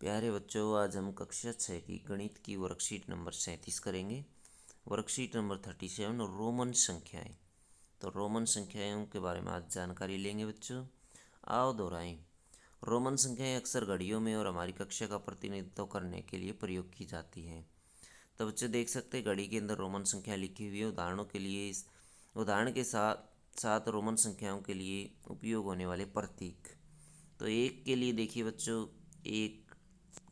प्यारे बच्चों, आज हम कक्षा 6 की गणित की वर्कशीट नंबर 37 करेंगे। वर्कशीट नंबर 37 रोमन संख्याएं। तो रोमन संख्याओं के बारे में आज जानकारी लेंगे बच्चों। आओ दोहराएं। रोमन संख्याएं अक्सर घड़ियों में और हमारी कक्षा का प्रतिनिधित्व करने के लिए प्रयोग की जाती हैं। तो बच्चे देख सकते हैं घड़ी के अंदर रोमन संख्या लिखी हुई है। उदाहरणों के लिए इस उदाहरण के साथ साथ रोमन संख्याओं के लिए उपयोग होने वाले प्रतीक। तो एक के लिए देखिए बच्चों, एक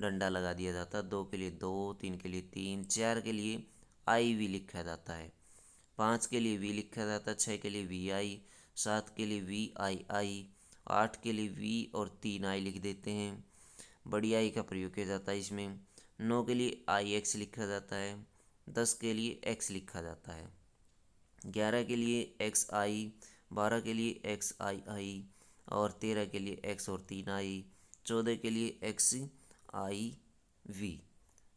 डंडा लगा दिया जाता है। दो के लिए दो, तीन के लिए तीन, चार के लिए आई वी लिखा जाता है, पाँच के लिए वी लिखा जाता है, छः के लिए वी आई, सात के लिए वी आई आई, आठ के लिए वी और तीन आई लिख देते हैं। बड़ी आई का प्रयोग किया जाता है इसमें। नौ के लिए आई एक्स लिखा जाता है, 10 के लिए एक्स लिखा जाता है, 11 के लिए एक्स आई, 12 के लिए एक्स आई आई और 13 के लिए एक्स और तीन आई, 14 के लिए एक्स आई वी,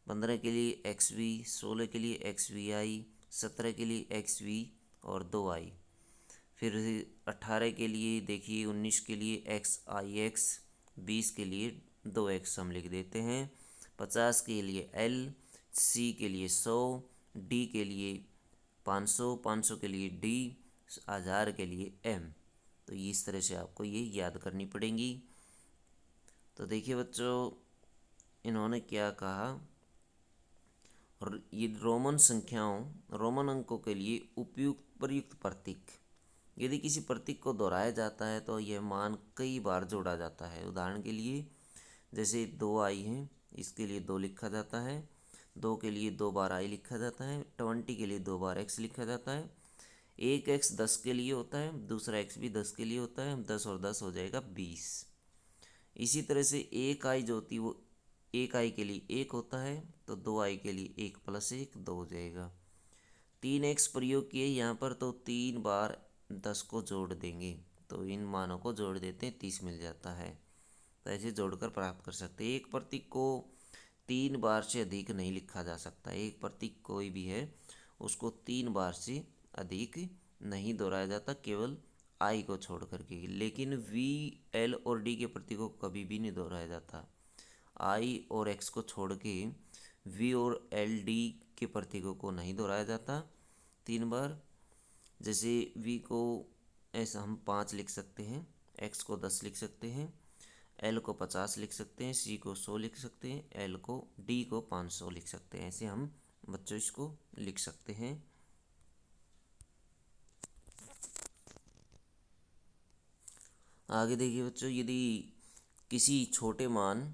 15 के लिए एक्स वी, 16 के लिए एक्स वी आई, 17 के लिए एक्स वी और दो आई। फिर 18 के लिए देखिए, 19 के लिए एक्स आई एक्स, 20 के लिए दो एक्स हम लिख देते हैं, 50 के लिए एल, सी के लिए 100, डी के लिए 500, 500 के लिए डी, 1000 के लिए एम। तो इस तरह से आपको ये याद करनी पड़ेंगी। तो देखिए बच्चों, इन्होंने क्या कहा, और ये रोमन अंकों के लिए उपयुक्त प्रयुक्त प्रतीक। यदि किसी प्रतीक को दोहराया जाता है तो यह मान कई बार जोड़ा जाता है। उदाहरण के लिए जैसे दो आई है, इसके लिए दो लिखा जाता है, दो के लिए दो बार आई लिखा जाता है, 20 के लिए दो बार एक्स लिखा जाता है, एक एक्स 10 के लिए होता है, दूसरा एक्स भी 10 के लिए होता है, 10 और 10 हो जाएगा 20। इसी तरह से एक आई जो होती है वो एक आई के लिए एक होता है, तो दो आई के लिए एक प्लस एक दो हो जाएगा। तीन एक्स प्रयोग किए यहाँ पर, तो तीन बार 10 को जोड़ देंगे, तो इन मानों को जोड़ देते हैं, 30 मिल जाता है। तो ऐसे जोड़कर प्राप्त कर सकते हैं। एक प्रतीक को तीन बार से अधिक नहीं लिखा जा सकता। एक प्रतीक कोई भी है उसको तीन बार से अधिक नहीं दोहराया जाता, केवल आई को छोड़ करके। लेकिन वी, एल और डी के प्रतीकों को कभी भी नहीं दोहराया जाता। आई और एक्स को छोड़ के वी और एल डी के प्रतीकों को नहीं दोहराया जाता तीन बार। जैसे वी को ऐसा हम 5 लिख सकते हैं, एक्स को 10 लिख सकते हैं, एल को 50 लिख सकते हैं, सी को 100 लिख सकते हैं, एल को डी को 500 लिख सकते हैं। ऐसे हम बच्चों इसको लिख सकते हैं। आगे देखिए बच्चों, किसी छोटे मान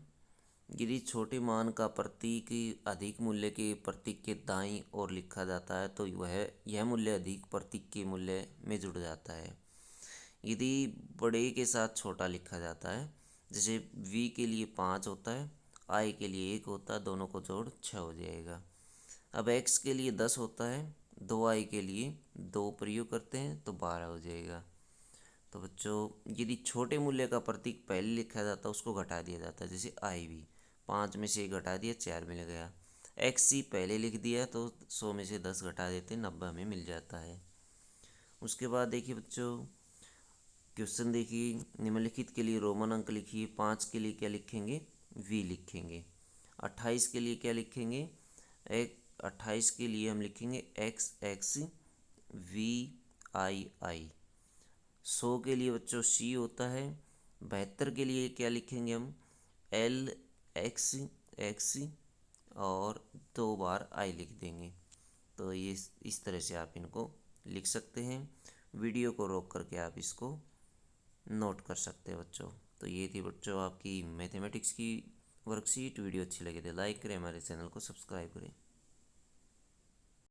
यदि छोटे मान का प्रतीक अधिक मूल्य के प्रतीक के दाईं ओर लिखा जाता है तो यह मूल्य अधिक प्रतीक के मूल्य में जुड़ जाता है। यदि बड़े के साथ छोटा लिखा जाता है, जैसे v के लिए 5 होता है, i के लिए 1 होता है, दोनों को जोड़ 6 हो जाएगा। अब x के लिए 10 होता है, दो i के लिए दो प्रयोग करते हैं तो 12 हो जाएगा। तो बच्चों, यदि छोटे मूल्य का प्रतीक पहले लिखा जाता है उसको घटा दिया जाता है, जैसे आई वी, 5 में से 1 घटा दिया, 4 मिल गया। एक्स सी पहले लिख दिया तो 100 में से 10 घटा देते, 90 हमें मिल जाता है। उसके बाद देखिए बच्चों, क्वेश्चन देखिए, निम्नलिखित के लिए रोमन अंक लिखिए। 5 के लिए क्या लिखेंगे, वी लिखेंगे। 28 के लिए क्या लिखेंगे, 28 के लिए हम लिखेंगे एक्स एक्स वी आई आई। 100 के लिए बच्चों सी होता है। 72 के लिए क्या लिखेंगे हम, एल एक्स एक्स और दो बार आई लिख देंगे। तो ये इस तरह से आप इनको लिख सकते हैं। वीडियो को रोक करके आप इसको नोट कर सकते हैं बच्चों। तो ये थी बच्चों आपकी मैथमेटिक्स की वर्कशीट। वीडियो अच्छी लगे तो लाइक करें, हमारे चैनल को सब्सक्राइब करें।